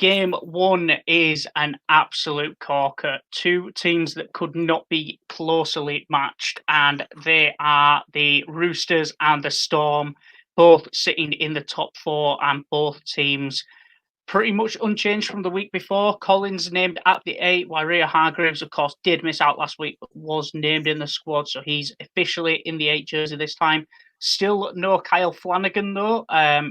Game one is an absolute corker. Two teams that could not be closely matched, and they are the Roosters and the Storm, both sitting in the top four, and both teams pretty much unchanged from the week before. Collins named at the 8, while Ria Hargreaves, of course, did miss out last week, but was named in the squad, so he's officially in the 8 jersey this time. Still no Kyle Flanagan, though.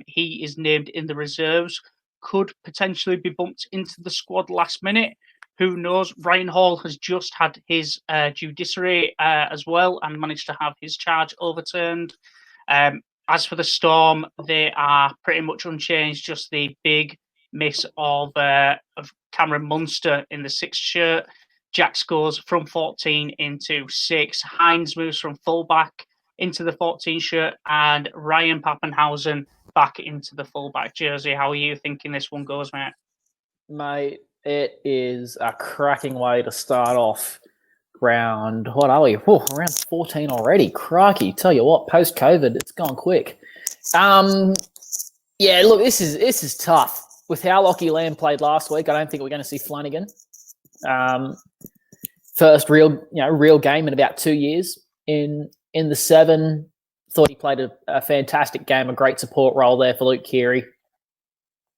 He is named in the reserves. Could potentially be bumped into the squad last minute. Who knows? Ryan Hall has just had his judiciary as well and managed to have his charge overturned. As for the Storm, they are pretty much unchanged, just the big miss of Cameron Munster in the 6th shirt. Jack scores from 14 into 6. Hines moves from fullback into the 14 shirt, and Ryan Pappenhausen back into the fullback jersey. How are you thinking this one goes, mate? Mate, it is a cracking way to start off round, what are we? Round 14 already. Crikey. Tell you what, post-COVID, it's gone quick. Yeah, look, this is tough. With how Lockie Lamb played last week, I don't think we're going to see Flanagan. First real game in about 2 years. In the 7, thought he played a fantastic game, a great support role there for Luke Keary.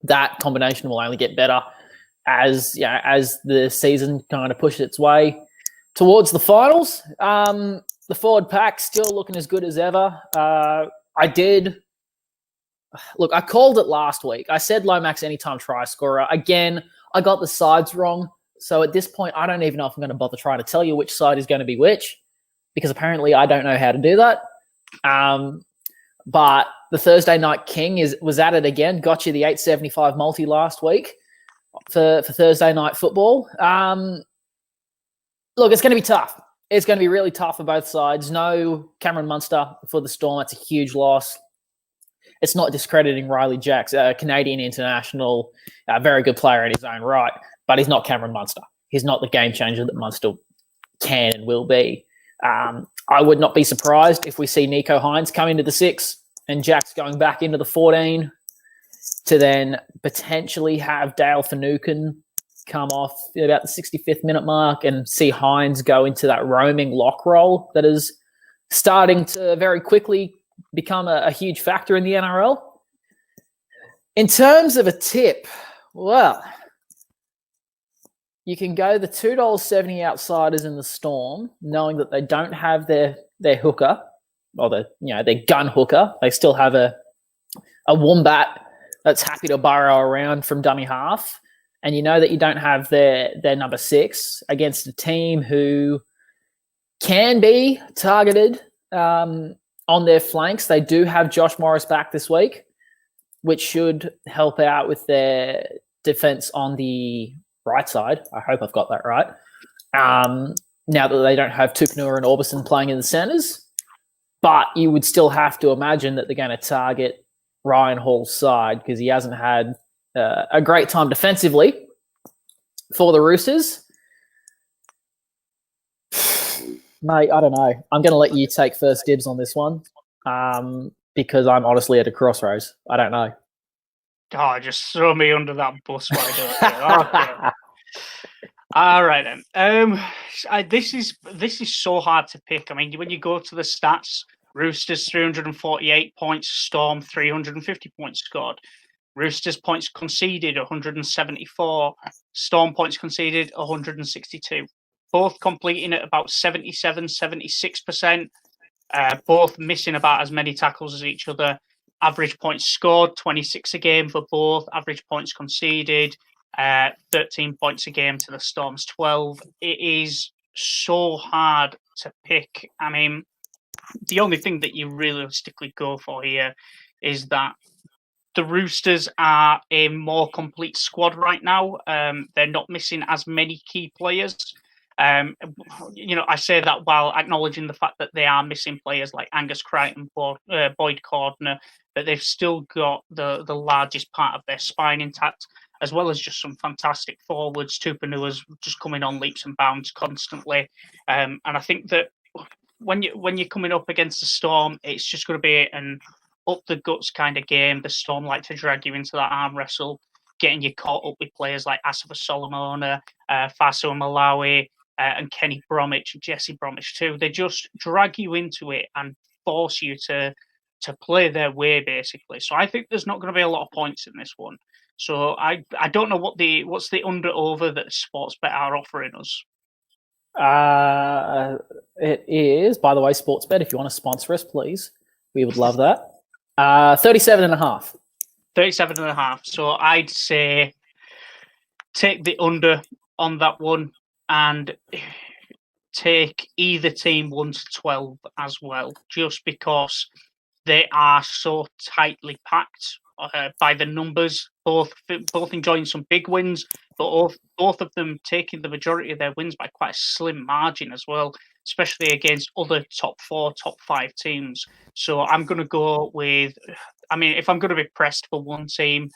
That combination will only get better as the season kind of pushes its way towards the finals. The forward pack still looking as good as ever. I called it last week. I said Lomax anytime try scorer. Again, I got the sides wrong. So at this point, I don't even know if I'm going to bother trying to tell you which side is going to be which, because apparently I don't know how to do that. But the Thursday Night King was at it again. Got you the 875 multi last week for Thursday night football. Look, it's going to be tough. It's going to be really tough for both sides. No Cameron Munster for the Storm. That's a huge loss. It's not discrediting Riley Jacks, a Canadian international, a very good player in his own right, but he's not Cameron Munster. He's not the game changer that Munster can and will be. I would not be surprised if we see Nico Hines come into the 6 and Jacks going back into the 14 to then potentially have Dale Finucane come off at about the 65th minute mark and see Hines go into that roaming lock role that is starting to very quickly become a huge factor in the NRL. In terms of a tip, well, you can go the $2.70 outsiders in the Storm, knowing that they don't have their hooker, or their gun hooker. They still have a wombat that's happy to burrow around from dummy half. And you know that you don't have their number 6 against a team who can be targeted on their flanks. They do have Josh Morris back this week, which should help out with their defense on the right side. I hope I've got that right. Now that they don't have Tupanua and Orbison playing in the centres, but you would still have to imagine that they're going to target Ryan Hall's side because he hasn't had a great time defensively for the Roosters. Mate, I don't know. I'm going to let you take first dibs on this one because I'm honestly at a crossroads. I don't know. Oh, just throw me under that bus. Okay. All right then. This is so hard to pick. I mean, when you go to the stats, Roosters 348 points, Storm 350 points scored. Roosters points conceded 174, Storm points conceded 162. Both completing at about 77, 76%, both missing about as many tackles as each other. Average points scored, 26 a game for both. Average points conceded, 13 points a game to the Storm's 12. It is so hard to pick. I mean, the only thing that you realistically go for here is that the Roosters are a more complete squad right now. They're not missing as many key players. I say that while acknowledging the fact that they are missing players like Angus Crichton, Boyd Cordner, but they've still got the largest part of their spine intact, as well as just some fantastic forwards. Tupanua's just coming on leaps and bounds constantly. And I think that when you're coming up against the Storm, it's just going to be an up the guts kind of game. The Storm like to drag you into that arm wrestle, getting you caught up with players like Asafa Solomona, Faso Malawi, and Kenny Bromwich, Jesse Bromwich too. They just drag you into it and force you to play their way, basically. So I think there's not going to be a lot of points in this one. So I don't know what's the under over that Sportsbet are offering us. It is, by the way, Sportsbet. If you want to sponsor us, please, we would love that. 37.5. 37.5. So I'd say take the under on that one and take either team 1 to 12 as well, just because they are so tightly packed by the numbers. Both enjoying some big wins, but both of them taking the majority of their wins by quite a slim margin as well, especially against other top 4, top 5 teams. So I'm going to go with. I mean, if I'm going to be pressed for one team,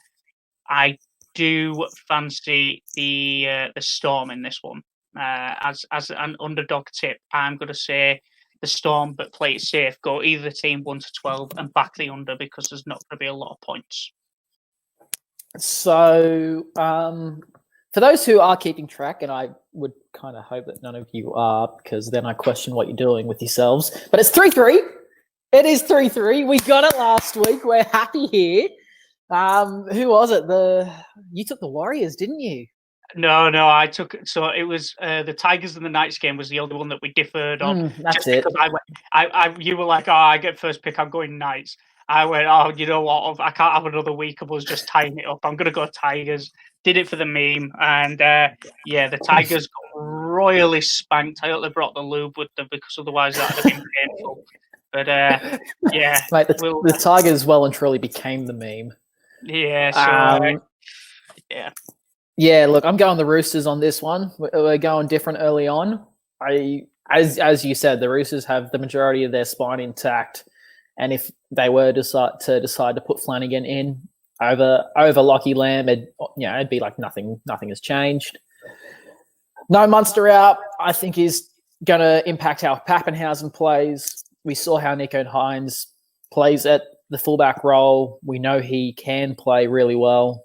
I do fancy the Storm in this one. As an underdog tip, I'm going to say the Storm, but play it safe. Go either team 1 to 12 and back the under because there's not going to be a lot of points. So, for those who are keeping track, and I would kind of hope that none of you are, because then I question what you're doing with yourselves. But it's 3-3. It is 3-3. We got it last week. We're happy here. Who was it? You took the Warriors, didn't you? No, I took it. So it was the Tigers and the Knights game was the only one that we differed on. That's just it. Because you were like, oh, I get first pick, I'm going Knights. I went, oh, you know what? I can't have another week of us just tying it up. I'm going to go Tigers. Did it for the meme. And the Tigers got royally spanked. I hope they brought the lube with them because otherwise that would have been painful. But yeah. Mate, the Tigers well and truly became the meme. Yeah. So, yeah. Yeah, look, I'm going the Roosters on this one. We're going different early on. As you said, the Roosters have the majority of their spine intact. And if they were decide to put Flanagan in over Lockie Lamb, it'd be like nothing has changed. No Munster out, I think, is going to impact how Pappenhausen plays. We saw how Nico Hines plays at the fullback role. We know he can play really well.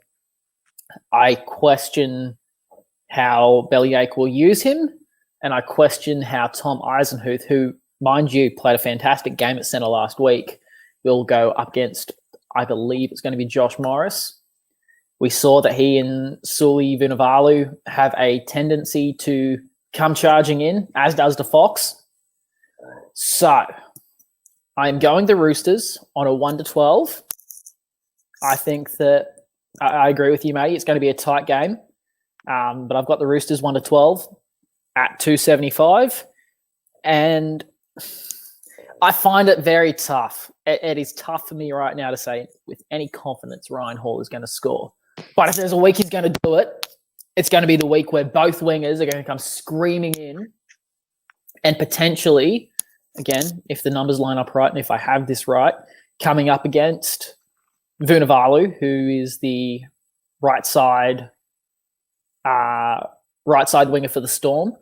I question how Bellyache will use him, and I question how Tom Eisenhuth, who, mind you, played a fantastic game at centre last week, will go up against, I believe it's going to be Josh Morris. We saw that he and Suli Vunivalu have a tendency to come charging in, as does the Fox. So I'm going the Roosters on a 1 to 12. I think that I agree with you, mate. It's going to be a tight game. But I've got the Roosters 1 to 12 at 275. And I find it very tough. It is tough for me right now to say with any confidence Ryan Hall is going to score. But if there's a week he's going to do it, it's going to be the week where both wingers are going to come screaming in. And potentially, again, if the numbers line up right and if I have this right, coming up against Vunivalu, who is the right side winger for the Storm,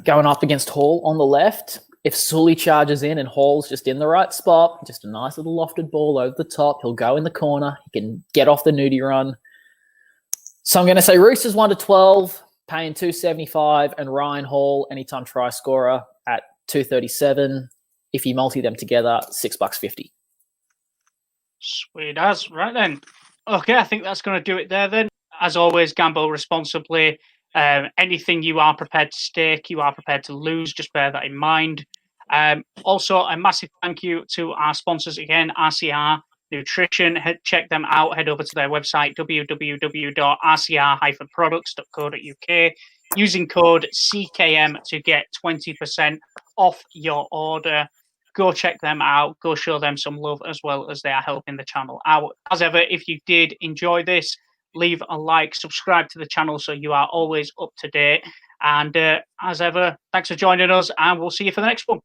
going up against Hall on the left. If Sully charges in and Hall's just in the right spot, just a nice little lofted ball over the top, he'll go in the corner. He can get off the nudie run. So I'm going to say Roosters 1 to 12, paying 275, and Ryan Hall, anytime try scorer, at 237. If you multi them together, $6.50. Sweet as. Right then. Okay, I think that's going to do it there then. As always, gamble responsibly. Anything you are prepared to stake, you are prepared to lose. Just bear that in mind. Also, a massive thank you to our sponsors again, RCR Nutrition. Check them out. Head over to their website, www.rcr-products.co.uk. Using code CKM to get 20% off your order. Go check them out. Go show them some love as well as they are helping the channel out. As ever, if you did enjoy this, leave a like, subscribe to the channel so you are always up to date. And as ever, thanks for joining us, and we'll see you for the next one.